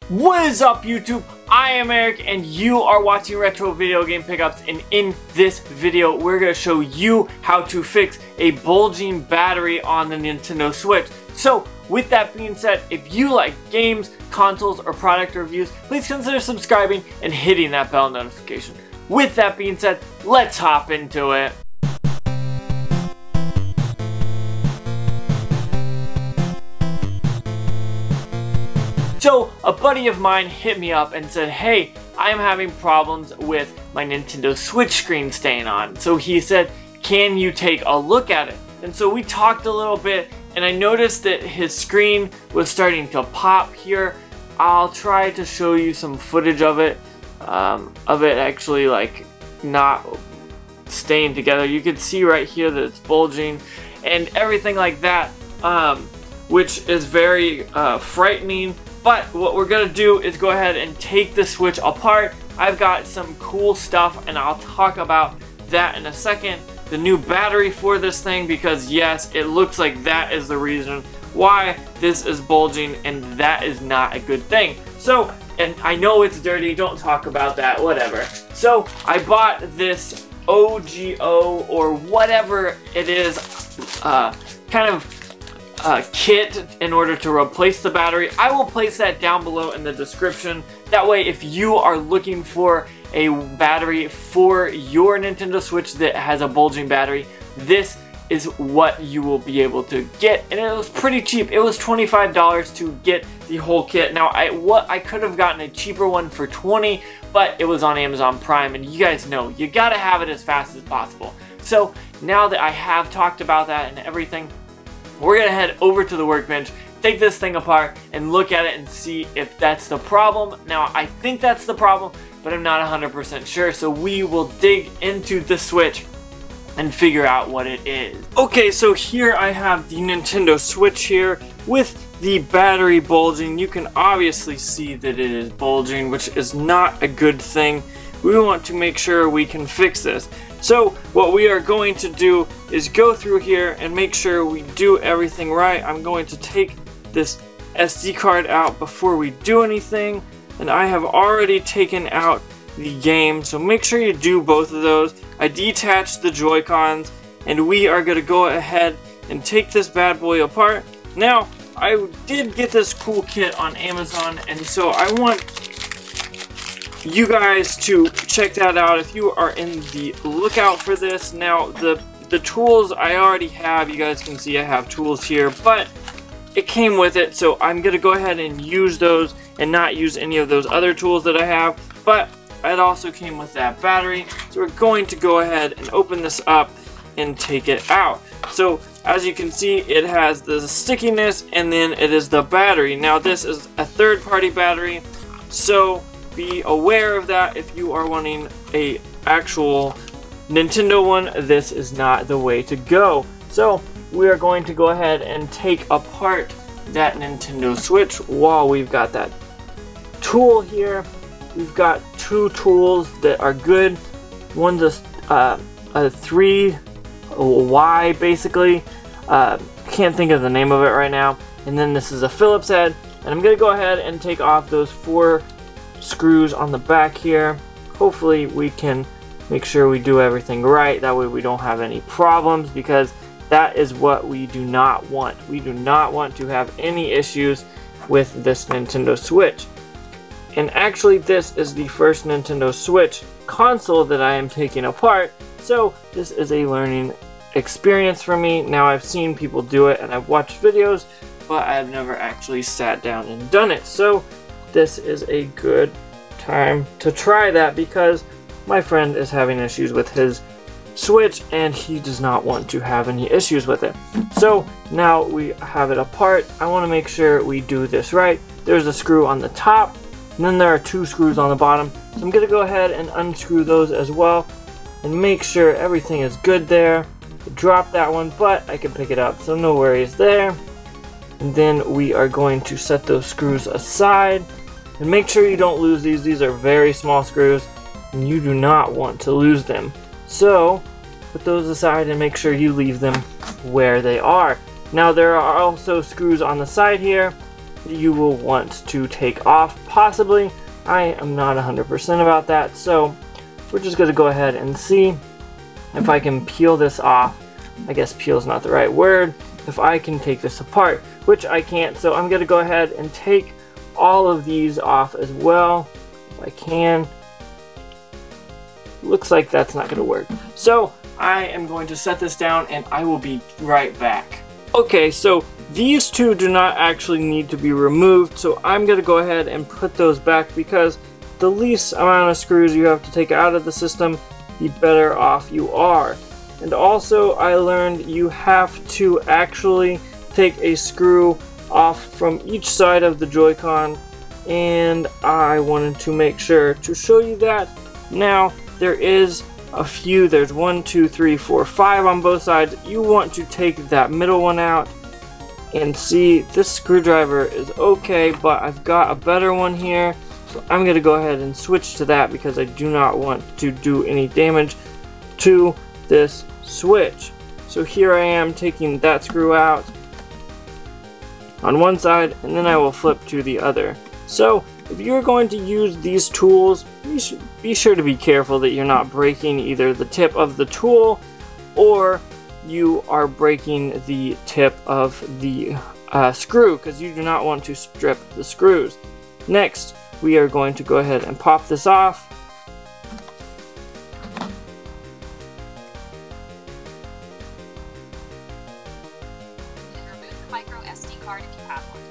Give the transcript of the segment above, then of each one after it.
What is up, YouTube? I am Eric and you are watching Retro Video Game Pickups, and in this video we're going to show you how to fix a bulging battery on the Nintendo Switch. So with that being said, if you like games, consoles, or product reviews, please consider subscribing and hitting that bell notification. With that being said, let's hop into it. So a buddy of mine hit me up and said, hey, I am having problems with my Nintendo Switch screen staying on. So he said, can you take a look at it? And so we talked a little bit and I noticed that his screen was starting to pop here. I'll try to show you some footage of it actually like not staying together. You can see right here that it's bulging and everything like that, which is very frightening. But what we're going to do is go ahead and take the Switch apart. I've got some cool stuff and I'll talk about that in a second. The new battery for this thing, because yes, it looks like that is the reason why this is bulging, and that is not a good thing. So, and I know it's dirty, don't talk about that, whatever. So I bought this OGO or whatever it is, kind of kit in order to replace the battery. I will place that down below in the description. That way, if you are looking for a battery for your Nintendo Switch that has a bulging battery, this is what you will be able to get. And it was pretty cheap. It was $25 to get the whole kit. Now, I could have gotten a cheaper one for $20, but it was on Amazon Prime, and you guys know you gotta have it as fast as possible. So now that I have talked about that and everything, we're gonna head over to the workbench, take this thing apart, and look at it and see if that's the problem. Now, I think that's the problem, but I'm not 100% sure, so we will dig into the Switch and figure out what it is. Okay, so here I have the Nintendo Switch here with the battery bulging. You can obviously see that it is bulging, which is not a good thing. We want to make sure we can fix this. So what we are going to do is go through here and make sure we do everything right. I'm going to take this SD card out before we do anything, and I have already taken out the game, so make sure you do both of those. I detached the Joy-Cons, and we are going to go ahead and take this bad boy apart. Now, I did get this cool kit on Amazon, and so I want you guys to check that out if you are in the lookout for this. Now, the tools I already have, you guys can see I have tools here, but it came with it, so I'm gonna go ahead and use those and not use any of those other tools that I have. But it also came with that battery, so we're going to go ahead and open this up and take it out. So as you can see, it has the stickiness, and then it is the battery. Now, this is a third-party battery, so be aware of that. If you are wanting a actual Nintendo one, this is not the way to go. So we are going to go ahead and take apart that Nintendo Switch while we've got that tool here. We've got two tools that are good. One's a 3Y basically. Can't think of the name of it right now. And then this is a Phillips head. And I'm gonna go ahead and take off those 4 screws on the back here. Hopefully we can make sure we do everything right. That way we don't have any problems, because that is what we do not want. We do not want to have any issues with this Nintendo Switch. And actually, this is the first Nintendo Switch console that I am taking apart, so this is a learning experience for me. Now, I've seen people do it and I've watched videos, but I've never actually sat down and done it. So this is a good time to try that, because my friend is having issues with his Switch and he does not want to have any issues with it. So now we have it apart. I want to make sure we do this right. There's a screw on the top, and then there are 2 screws on the bottom. So I'm going to go ahead and unscrew those as well and make sure everything is good there. I dropped that one, but I can pick it up, so no worries there. And then we are going to set those screws aside. And make sure you don't lose these. These are very small screws, and you do not want to lose them. So, put those aside and make sure you leave them where they are. Now, there are also screws on the side here. you will want to take off, possibly. I am not 100% about that, so we're just going to go ahead and see if I can peel this off. I guess peel is not the right word. If I can take this apart, which I can't, so I'm going to go ahead and take all of these off as well, if I can. Looks like that's not going to work. So I am going to set this down and I will be right back. Okay, so these two do not actually need to be removed, so I'm going to go ahead and put those back because the least amount of screws you have to take out of the system, the better off you are. And also I learned you have to actually take a screw off from each side of the Joy-Con, and I wanted to make sure to show you that. Now there is a few, there's 1, 2, 3, 4, 5 on both sides. You want to take that middle one out and see this screwdriver is okay, but I've got a better one here, so I'm going to go ahead and switch to that because I do not want to do any damage to this switch. So here I am taking that screw out on one side, and then I will flip to the other. So if you're going to use these tools, be sure to be careful that you're not breaking either the tip of the tool or you are breaking the tip of the screw, because you do not want to strip the screws. Next, we are going to go ahead and pop this off. And remove the micro SD card if you have one.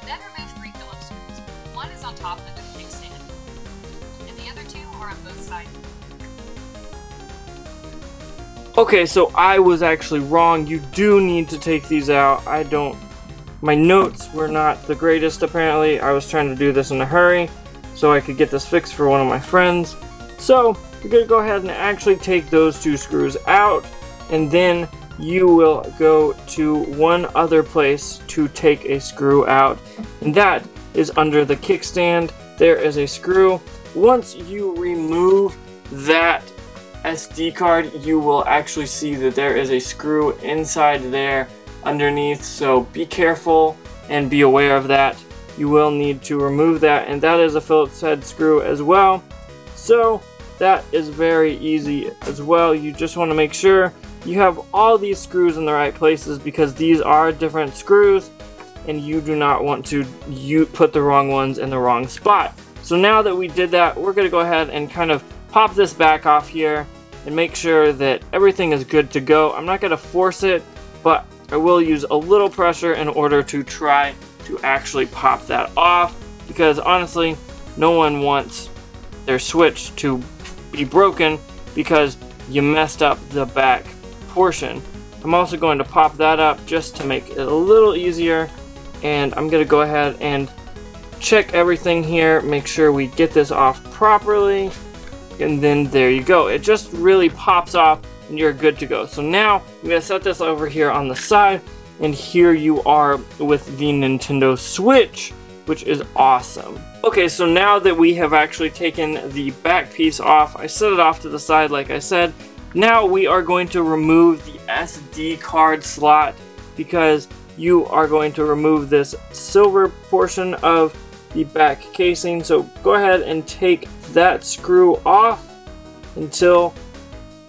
Then remove 3 Phillips screws. One is on top under the kickstand, and the other 2 are on both sides. Okay, so I was actually wrong. You do need to take these out. My notes were not the greatest apparently. I was trying to do this in a hurry so I could get this fixed for one of my friends. So we're going to go ahead and actually take those 2 screws out, and then you will go to one other place to take a screw out, and that is under the kickstand. There is a screw. Once you remove that SD card, you will actually see that there is a screw inside there underneath, so be careful and be aware of that. You will need to remove that, and that is a Phillips head screw as well. So that is very easy as well. You just want to make sure you have all these screws in the right places, because these are different screws and you do not want to put the wrong ones in the wrong spot. So now that we did that, we're going to go ahead and kind of pop this back off here and make sure that everything is good to go. I'm not going to force it, but I will use a little pressure in order to try to actually pop that off, because honestly, no one wants their Switch to be broken because you messed up the back portion. I'm also going to pop that up just to make it a little easier, and I'm going to go ahead and check everything here, make sure we get this off properly, and then there you go. It just really pops off and you're good to go. So now I'm going to set this over here on the side, and here you are with the Nintendo Switch, which is awesome. Okay, so now that we have actually taken the back piece off, I set it off to the side like I said. Now we are going to remove the SD card slot, because you are going to remove this silver portion of the back casing. So go ahead and take that screw off until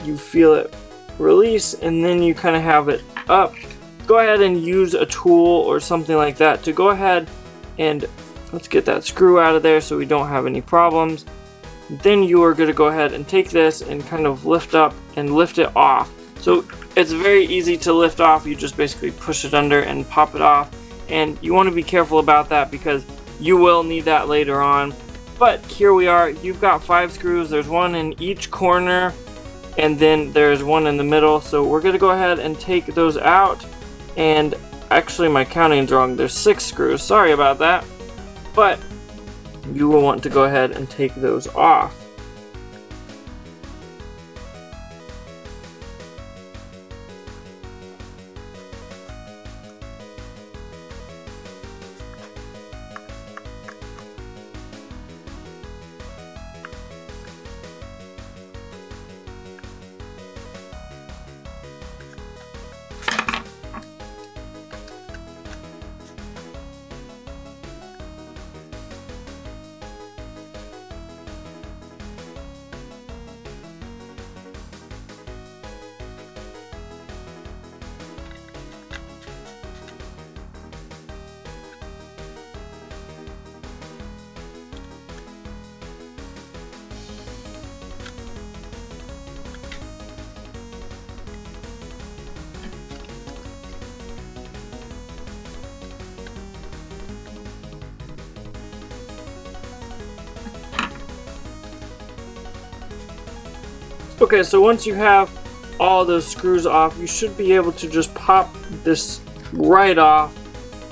you feel it release, and then you kind of have it up. Go ahead and use a tool or something like that to go ahead and let's get that screw out of there so we don't have any problems. Then you are going to go ahead and take this and kind of lift up and lift it off. So it's very easy to lift off. You just basically push it under and pop it off, and you want to be careful about that because you will need that later on. But here we are. You've got 5 screws. There's one in each corner, and then there's one in the middle. So we're going to go ahead and take those out. And actually my counting's wrong. There's 6 screws. Sorry about that. But you will want to go ahead and take those off. Okay, so once you have all those screws off, you should be able to just pop this right off.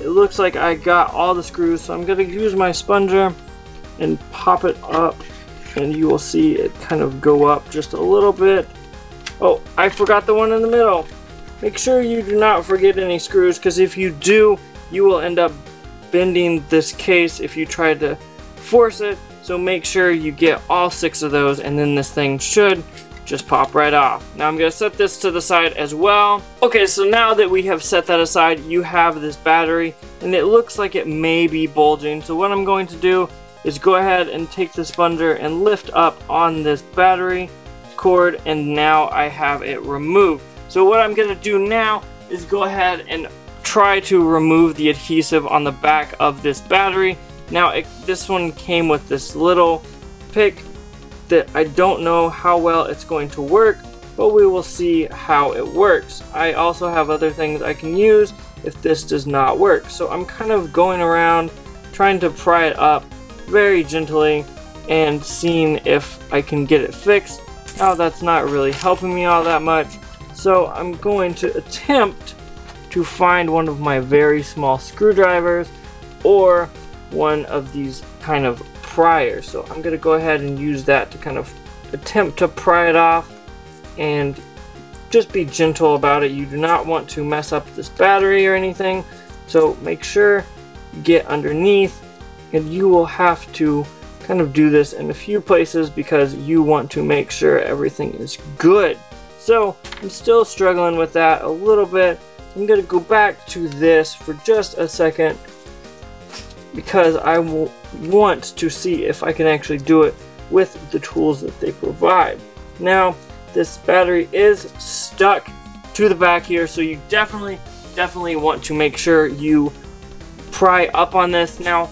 It looks like I got all the screws, so I'm going to use my sponger and pop it up, and you will see it kind of go up just a little bit. Oh, I forgot the one in the middle. Make sure you do not forget any screws, because if you do, you will end up bending this case if you try to force it. So make sure you get all 6 of those, and then this thing should just pop right off. Now I'm going to set this to the side as well. Okay, so now that we have set that aside, you have this battery, and it looks like it may be bulging. So what I'm going to do is go ahead and take the sponger and lift up on this battery cord, and now I have it removed. So what I'm going to do now is go ahead and try to remove the adhesive on the back of this battery. Now this one came with this little pick that I don't know how well it's going to work, but we will see how it works. I also have other things I can use if this does not work. So I'm kind of going around trying to pry it up very gently and seeing if I can get it fixed. Now that's not really helping me all that much, so I'm going to attempt to find one of my very small screwdrivers or one of these kind of priors. So I'm going to go ahead and use that to kind of attempt to pry it off, and just be gentle about it. You do not want to mess up this battery or anything, so make sure you get underneath, and you will have to kind of do this in a few places because you want to make sure everything is good. So I'm still struggling with that a little bit. I'm going to go back to this for just a second because I want to see if I can actually do it with the tools that they provide. Now this battery is stuck to the back here, so you definitely want to make sure you pry up on this. Now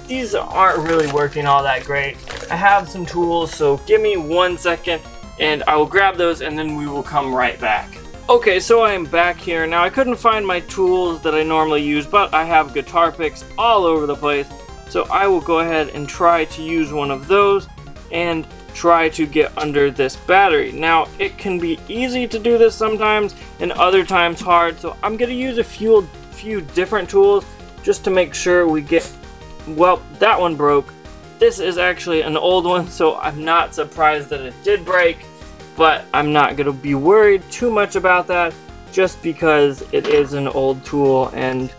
these aren't really working all that great. I have some tools, so give me 1 second and I will grab those and then we will come right back. Okay, so I am back here. Now I couldn't find my tools that I normally use, but I have guitar picks all over the place. So I will go ahead and try to use one of those and try to get under this battery. Now it can be easy to do this sometimes and other times hard, so I'm going to use a few different tools just to make sure we get. Well, that one broke. This is actually an old one, so I'm not surprised that it did break, but I'm not going to be worried too much about that just because it is an old tool, and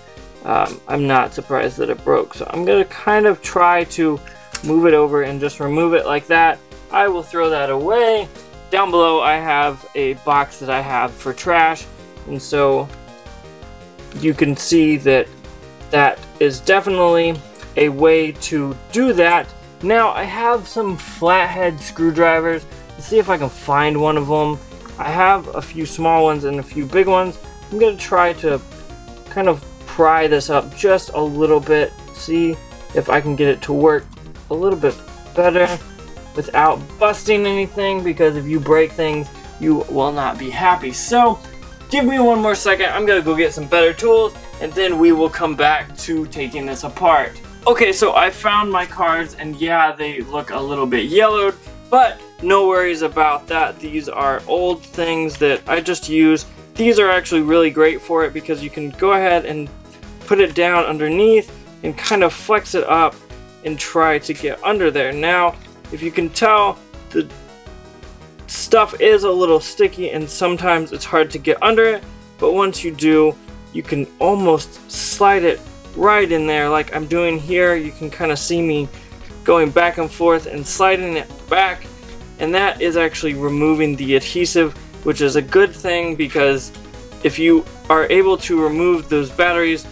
I'm not surprised that it broke. So I'm going to kind of try to move it over and just remove it like that. I will throw that away. Down below I have a box that I have for trash, and so you can see that that is definitely a way to do that. Now I have some flathead screwdrivers. Let's see if I can find one of them. I have a few small ones and a few big ones. I'm going to try to kind of pry this up just a little bit, see if I can get it to work a little bit better without busting anything, because if you break things you will not be happy. So give me 1 more second. I'm going to go get some better tools and then we will come back to taking this apart. Okay, so I found my cards, and yeah, they look a little bit yellowed, but no worries about that. These are old things that I just use. These are actually really great for it because you can go ahead and put it down underneath and kind of flex it up and try to get under there. Now, if you can tell, the stuff is a little sticky and sometimes it's hard to get under it, but once you do, you can almost slide it right in there like I'm doing here. You can kind of see me going back and forth and sliding it back, and that is actually removing the adhesive, which is a good thing because if you are able to remove those batteries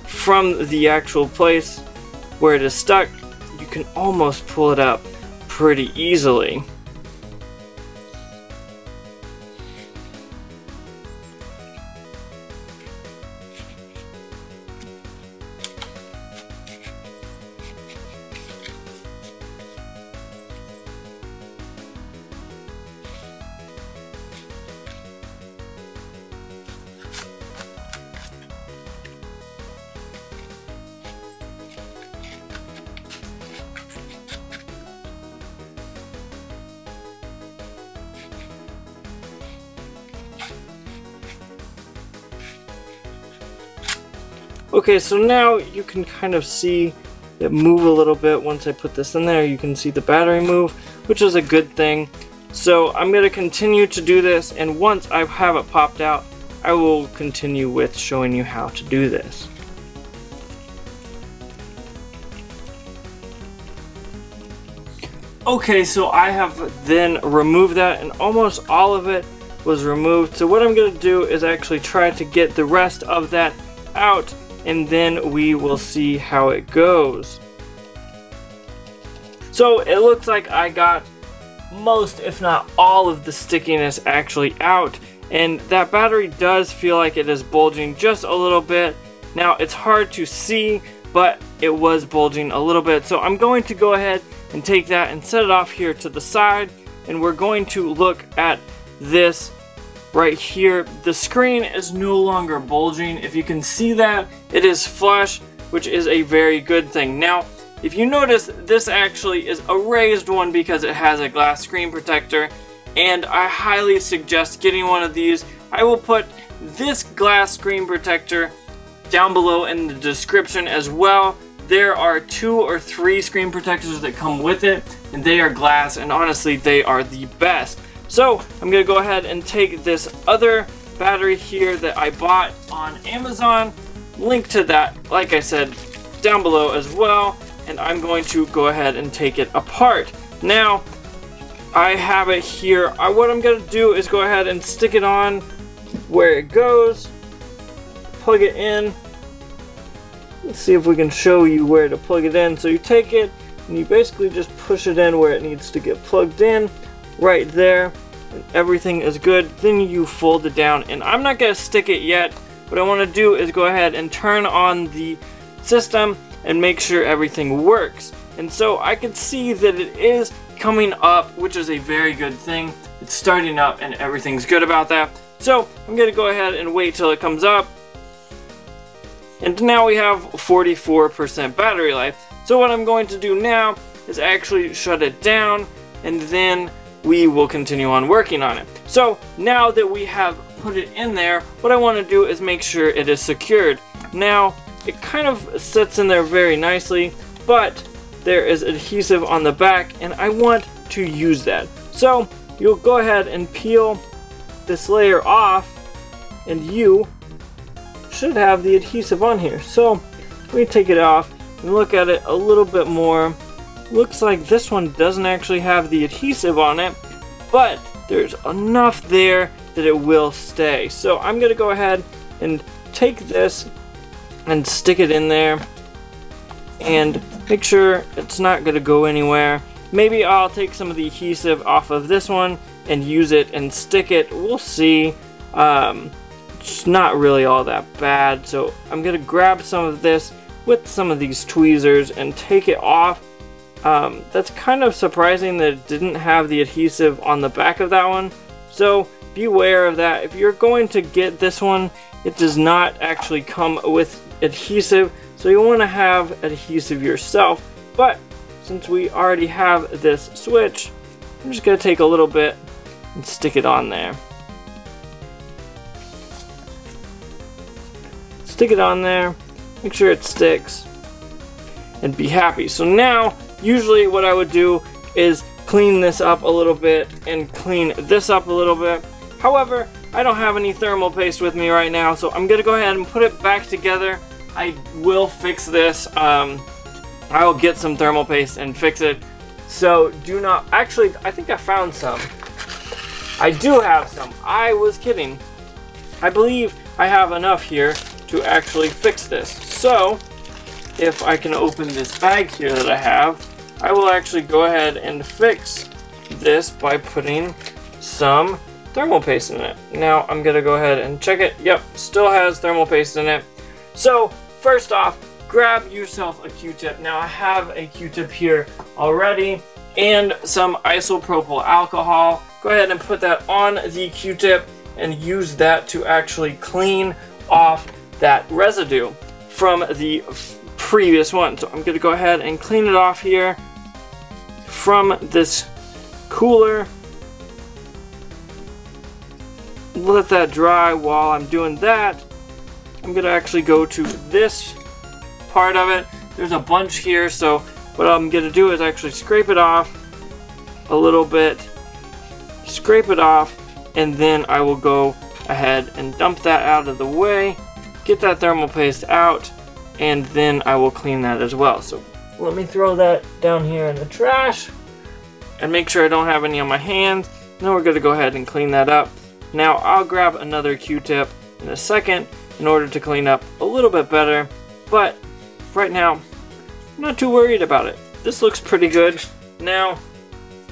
from the actual place where it is stuck, you can almost pull it up pretty easily. Okay, so now you can kind of see it move a little bit. Once I put this in there, you can see the battery move, which is a good thing. So I'm going to continue to do this, and once I have it popped out, I will continue with showing you how to do this. Okay, so I have then removed that, and almost all of it was removed. So what I'm going to do is actually try to get the rest of that out, and then we will see how it goes. So it looks like I got most, if not all, of the stickiness actually out, and that battery does feel like it is bulging just a little bit. Now it's hard to see, but it was bulging a little bit. So I'm going to go ahead and take that and set it off here to the side, and we're going to look at this right here. The screen is no longer bulging. If you can see that, it is flush, which is a very good thing. Now, if you notice, this actually is a raised one because it has a glass screen protector, and I highly suggest getting one of these. I will put this glass screen protector down below in the description as well. There are 2 or 3 screen protectors that come with it, and they are glass, and honestly, they are the best. So I'm going to go ahead and take this other battery here that I bought on Amazon, link to that, like I said, down below as well, and I'm going to go ahead and take it apart. Now, I have it here. What I'm going to do is go ahead and stick it on where it goes, plug it in. Let's see if we can show you where to plug it in. So you take it and you basically just push it in where it needs to get plugged in, right there, and everything is good. Then you fold it down, and I'm not going to stick it yet. What I want to do is go ahead and turn on the system and make sure everything works. And so I can see that it is coming up, which is a very good thing. It's starting up and everything's good about that. So I'm going to go ahead and wait till it comes up. And now we have 44% battery life. So what I'm going to do now is actually shut it down, and then we will continue on working on it. So now that we have put it in there, what I want to do is make sure it is secured. Now it kind of sits in there very nicely, but there is adhesive on the back, and I want to use that. So you'll go ahead and peel this layer off, and you should have the adhesive on here. So we take it off and look at it a little bit more. Looks like this one doesn't actually have the adhesive on it, but there's enough there that it will stay. So I'm going to go ahead and take this and stick it in there and make sure it's not going to go anywhere. Maybe I'll take some of the adhesive off of this one and use it and stick it. We'll see. It's not really all that bad. So I'm going to grab some of this with some of these tweezers and take it off. That's kind of surprising that it didn't have the adhesive on the back of that one. So beware of that. If you're going to get this one, it does not actually come with adhesive, so you want to have adhesive yourself. But since we already have this switch, I'm just going to take a little bit and stick it on there. Stick it on there, make sure it sticks, and be happy. So now, usually what I would do is clean this up a little bit and clean this up a little bit. However, I don't have any thermal paste with me right now, so I'm going to go ahead and put it back together. I will fix this. I will get some thermal paste and fix it. So do not, actually, I think I found some. I do have some. I was kidding. I believe I have enough here to actually fix this. So if I can open this bag here that I have, I will actually go ahead and fix this by putting some thermal paste in it. Now I'm gonna go ahead and check it. Yep, still has thermal paste in it. So first off, grab yourself a Q-tip. Now I have a Q-tip here already and some isopropyl alcohol. Go ahead and put that on the Q-tip and use that to actually clean off that residue from the previous one. So I'm gonna go ahead and clean it off here from this cooler. Let that dry while I'm doing that. I'm gonna actually go to this part of it. There's a bunch here, so what I'm gonna do is actually scrape it off a little bit, scrape it off, and then I will go ahead and dump that out of the way, get that thermal paste out, and then I will clean that as well. So let me throw that down here in the trash and make sure I don't have any on my hands. Then we're gonna go ahead and clean that up. Now I'll grab another Q-tip in a second in order to clean up a little bit better, but right now I'm not too worried about it. This looks pretty good. Now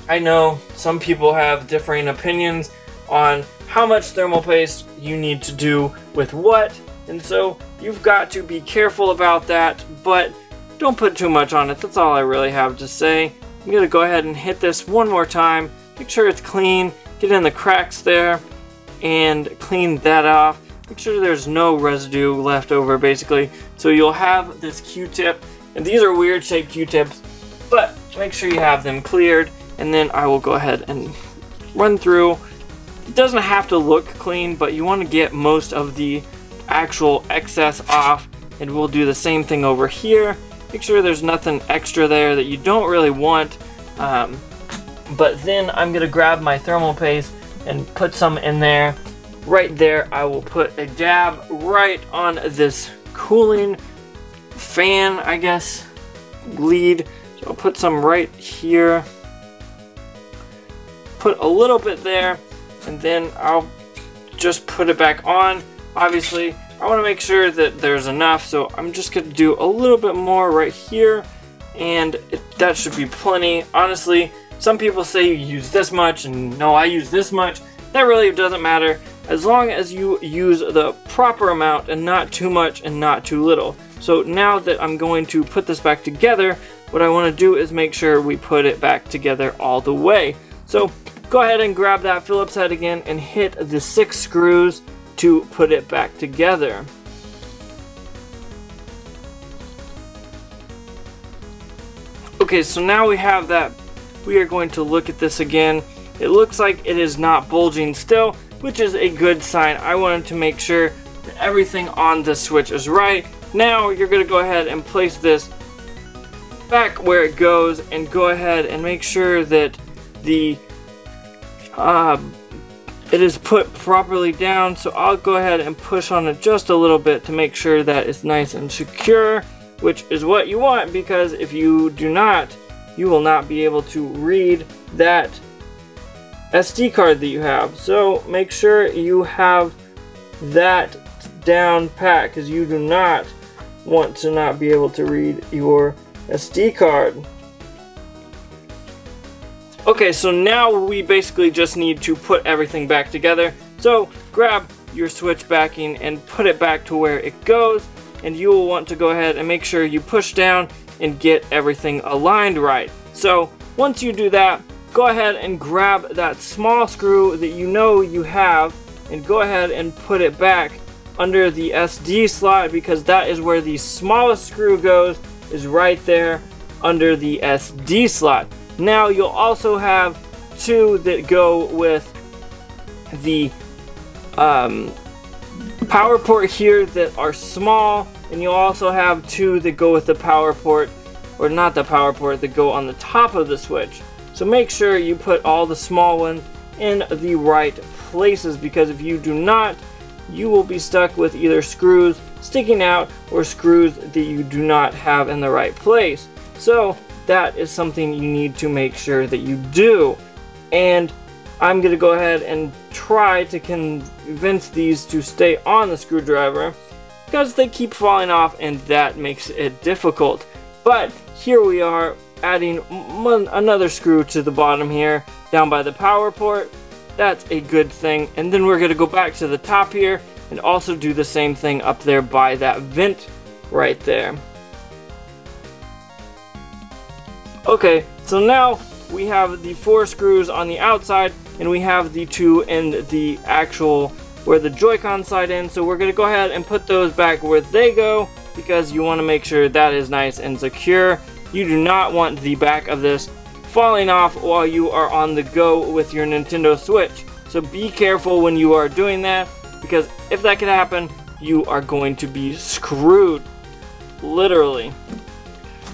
I know some people have differing opinions on how much thermal paste you need to do with what, and so you've got to be careful about that, but don't put too much on it. That's all I really have to say. I'm gonna go ahead and hit this one more time, make sure it's clean, get in the cracks there, and clean that off. Make sure there's no residue left over, basically. So you'll have this Q-tip, and these are weird shaped Q-tips, but make sure you have them cleared, and then I will go ahead and run through. It doesn't have to look clean, but you want to get most of the actual excess off, and we'll do the same thing over here. Make sure there's nothing extra there that you don't really want, but then I'm gonna grab my thermal paste and put some in there. Right there, I will put a dab right on this cooling fan, I guess, lead. So I'll put some right here, put a little bit there, and then I'll just put it back on. Obviously, I want to make sure that there's enough, so I'm just going to do a little bit more right here, and that should be plenty. Honestly, some people say you use this much, and no, I use this much. That really doesn't matter, as long as you use the proper amount and not too much and not too little. So now that I'm going to put this back together, what I want to do is make sure we put it back together all the way. So go ahead and grab that Phillips head again and hit the 6 screws to put it back together. Okay, so now we have that. We are going to look at this again. It looks like it is not bulging still, which is a good sign. I wanted to make sure that everything on the switch is right. Now you're going to go ahead and place this back where it goes, and go ahead and make sure that the it is put properly down. So I'll go ahead and push on it just a little bit to make sure that it's nice and secure, which is what you want, because if you do not, you will not be able to read that SD card that you have. So make sure you have that down pat, because you do not want to not be able to read your SD card. Okay, so now we basically just need to put everything back together. So grab your switch backing and put it back to where it goes, and you will want to go ahead and make sure you push down and get everything aligned right. So once you do that, go ahead and grab that small screw that you know you have, and go ahead and put it back under the SD slot, because that is where the smallest screw goes, is right there under the SD slot. Now you'll also have 2 that go with the power port here that are small, and you'll also have 2 that go with the power port, or not the power port, that go on the top of the switch. So make sure you put all the small ones in the right places, because if you do not, you will be stuck with either screws sticking out or screws that you do not have in the right place. So that is something you need to make sure that you do. And I'm going to go ahead and try to convince these to stay on the screwdriver, because they keep falling off and that makes it difficult. But here we are, adding another screw to the bottom here down by the power port. That's a good thing. And then we're going to go back to the top here and also do the same thing up there by that vent right there. Okay, so now we have the 4 screws on the outside, and we have the 2 in the actual where the Joy-Con slide in. So we're going to go ahead and put those back where they go, because you want to make sure that is nice and secure. You do not want the back of this falling off while you are on the go with your Nintendo Switch. So be careful when you are doing that, because if that could happen, you are going to be screwed. Literally.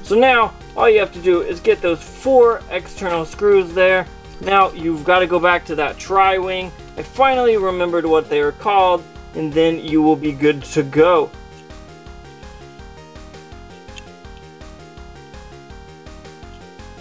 So now, all you have to do is get those 4 external screws there. Now, you've got to go back to that tri-wing. I finally remembered what they were called, and then you will be good to go.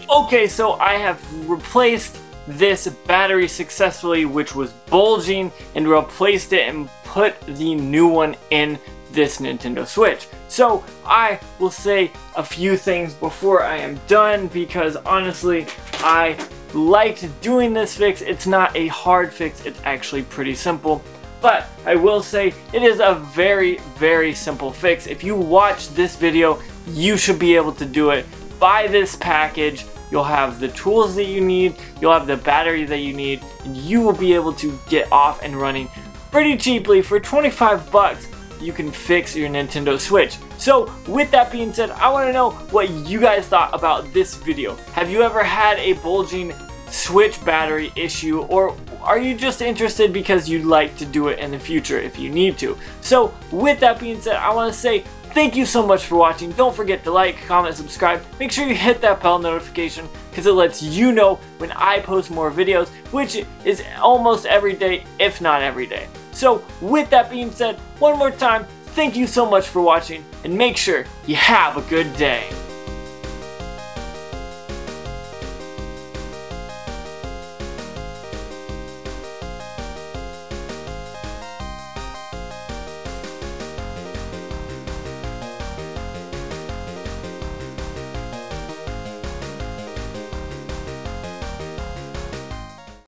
Okay, so I have replaced this battery successfully, which was bulging, and replaced it and put the new one in this Nintendo Switch. So I will say a few things before I am done, because honestly, I liked doing this fix. It's not a hard fix, it's actually pretty simple. But I will say it is a very, very simple fix. If you watch this video, you should be able to do it. Buy this package. You'll have the tools that you need, you'll have the battery that you need, and you will be able to get off and running pretty cheaply. For 25 bucks, you can fix your Nintendo Switch. So with that being said, I want to know what you guys thought about this video. Have you ever had a bulging Switch battery issue, or are you just interested because you'd like to do it in the future if you need to? So with that being said, I want to say thank you so much for watching. Don't forget to like, comment, subscribe. Make sure you hit that bell notification because it lets you know when I post more videos, which is almost every day, if not every day. So with that being said, one more time, thank you so much for watching, and make sure you have a good day.